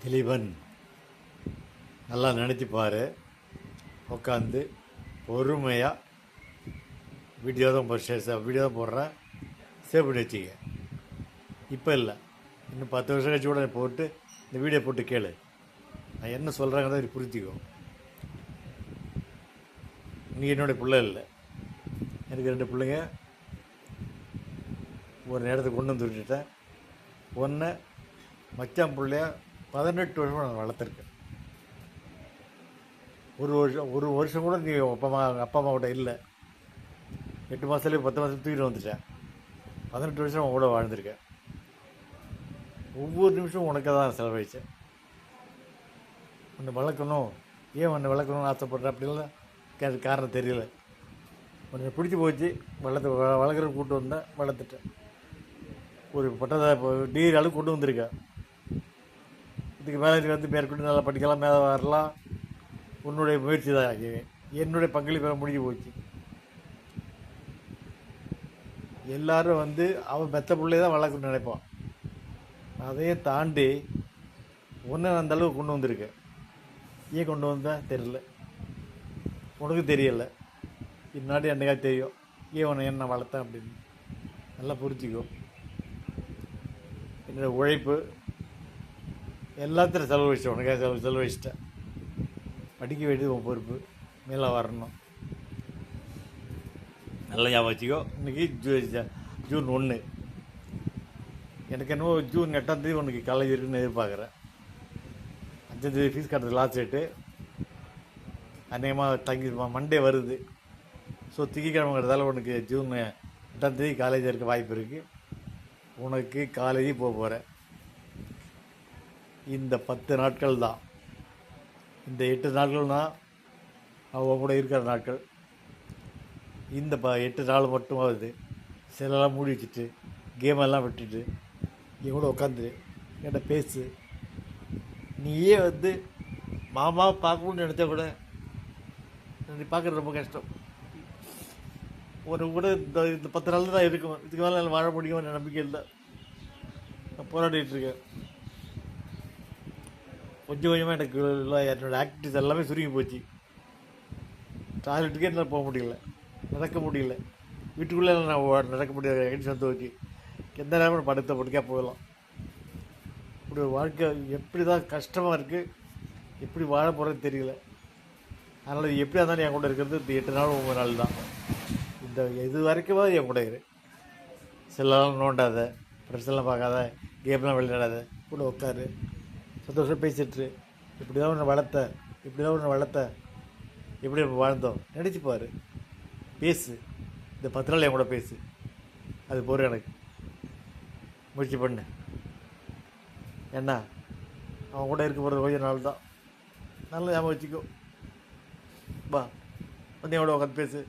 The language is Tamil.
திலீபன் நல்லா நினச்சிப்பார். உட்காந்து பொறுமையாக வீடியோ தான் போடுறேன், சேவ் பண்ணி வச்சுக்க. இப்போ இல்லை, இன்னும் 10 வருஷம் கழிச்சு கூட போட்டு இந்த வீடியோ போட்டு கேளு. நான் என்ன சொல்கிறாங்கன்னு புரிஞ்சுக்கோ. நீ என்னுடைய பிள்ளை இல்லை, எனக்கு 2 பிள்ளைங்க. ஒரு நேரத்தை கொண்டு வந்து விட்டுட்டேன். ஒன்றை மச்சான் பிள்ளைய 18 வருஷமாக நான் வளர்த்துருக்கேன். ஒரு வருஷம் கூட நீ அப்பா அம்மா கூட இல்லை. 8 மாதத்துலேயே 10 மாதம் தூக்கிட்டு வந்துட்டேன். 18 வருஷம் அவன் கூட வாழ்ந்திருக்கேன். ஒவ்வொரு நிமிஷம் உனக்காக தான் செலவழித்தேன். உன்னை வளர்க்கணும், ஏன் உன்னை வளர்க்கணும்னு ஆசைப்படுறேன் அப்படின்லாம் காரணம் தெரியல. உன்னை பிடிச்சி போச்சு, வளர்க்குற கூப்பிட்டு வந்தேன், வளர்த்துட்டேன். ஒரு பட்டதை டிகிரி அளவுக்கு கொண்டு வந்திருக்கேன். இதுக்கு மேலே வந்து மேற்கொண்டு நல்லா படிக்கலாம், மேலே வரலாம். உன்னுடைய முயற்சி தான், என்னுடைய பங்களிப்பு முடிஞ்சு போச்சு. எல்லாரும் வந்து அவன் மெத்த பிள்ளைய தான் வளர்க்கணும்னு நினைப்பான். அதையும் தாண்டி ஒன்று அந்த அளவுக்கு கொண்டு வந்திருக்கேன். ஏன் கொண்டு வந்தேன் தெரியல, உனக்கு தெரியலை. இன்னாடி என்னைக்கா தெரியும் ஏன் உன்னை என்ன வளர்த்தேன் அப்படின்னு. நல்லா புரிஞ்சுக்கோ. என்னோடய உழைப்பு எல்லாத்தையும் செலவழிச்சிட்டேன், உனக்காக செலவழிச்சிட்டேன். படிக்க வேண்டியது உன் பொறுப்பு, மேலே வரணும். நல்லா ஞாபகம் வச்சுக்கோ. இன்றைக்கி ஜூன் 1. எனக்கு என்னவோ ஜூன் 8ஆம் தேதி உனக்கு காலேஜ் இருக்குன்னு எதிர்பார்க்குறேன். 5ஆம் தேதி ஃபீஸ் கட்டுறது லாஸ்ட் டேட்டு. அநேகமாக தங்கி மண்டே வருது. ஸோ திங்கக்கிழமைங்கிறதால உனக்கு ஜூன் 8ஆம் தேதி காலேஜ் இருக்க வாய்ப்பு இருக்குது. உனக்கு காலேஜ் போக போகிறேன். இந்த 10 நாட்கள் தான், இந்த 8 நாட்கள் தான் அவங்க கூட இருக்கிற நாட்கள். இந்த 8 நாள் மட்டுமாவது செல்லெல்லாம் மூடி வச்சுட்டு, கேமெல்லாம் விட்டுட்டு என் கூட உட்காந்து என்கிட்ட பேசு. நீயே வந்து மாமா பார்க்கணுன்னு நினச்சா கூட நீ பார்க்குறது ரொம்ப கஷ்டம். உனக்கு கூட இந்த 10 நாள் தான் இருக்கும். இதுக்கு மேலே வாழ முடியும்னு நம்பிக்கை இல்லை. நான் போராடிட்டு இருக்கேன். கொஞ்சம் கொஞ்சமாக எனக்கு என்னோடய ஆக்டிவிட்டிஸ் எல்லாமே சுருங்கி போச்சு. டாய்லெட்டுக்கே என்னால் போக முடியல, நடக்க முடியல. வீட்டுக்குள்ளே நான் நடக்க முடியாது. கண்டிஷன் துவக்கி எந்த நேரமும் படுக்கையாக போகலாம். இப்படி ஒரு வாழ்க்கை எப்படி தான் கஷ்டமாக இருக்குது, எப்படி வாழ போகிறதுன்னு தெரியல. அதனால் எப்படியா இருந்தாலும் என் கூட இருக்கிறது இந்த 8 நாள் 9 நாள் தான். இந்த இது வரைக்கும் என் கூட இரு. செல்லாம் நோண்டாத, ஃப்ரெண்ட்ஸெல்லாம் பார்க்காத, கேம்லாம் விளையாடாத, கூட உட்காரு, சந்தோஷம் பேசிட்டு. இப்படி தான் ஒன்று வளர்த்த, இப்படி தான் ஒன்று வளர்த்த, எப்படி வாழ்ந்தோம் நினச்சிப்பார். பேசு, இந்த 10 நாள் என் கூட பேசு. அது போகிற எனக்கு முயற்சி பண்ணு. என்ன அவன் கூட இருக்க போகிறது கொஞ்சம் நாள் தான். நல்லா ஞாபகம் வச்சுக்கோ. வா வந்து என் கூட உட்காந்து பேசு.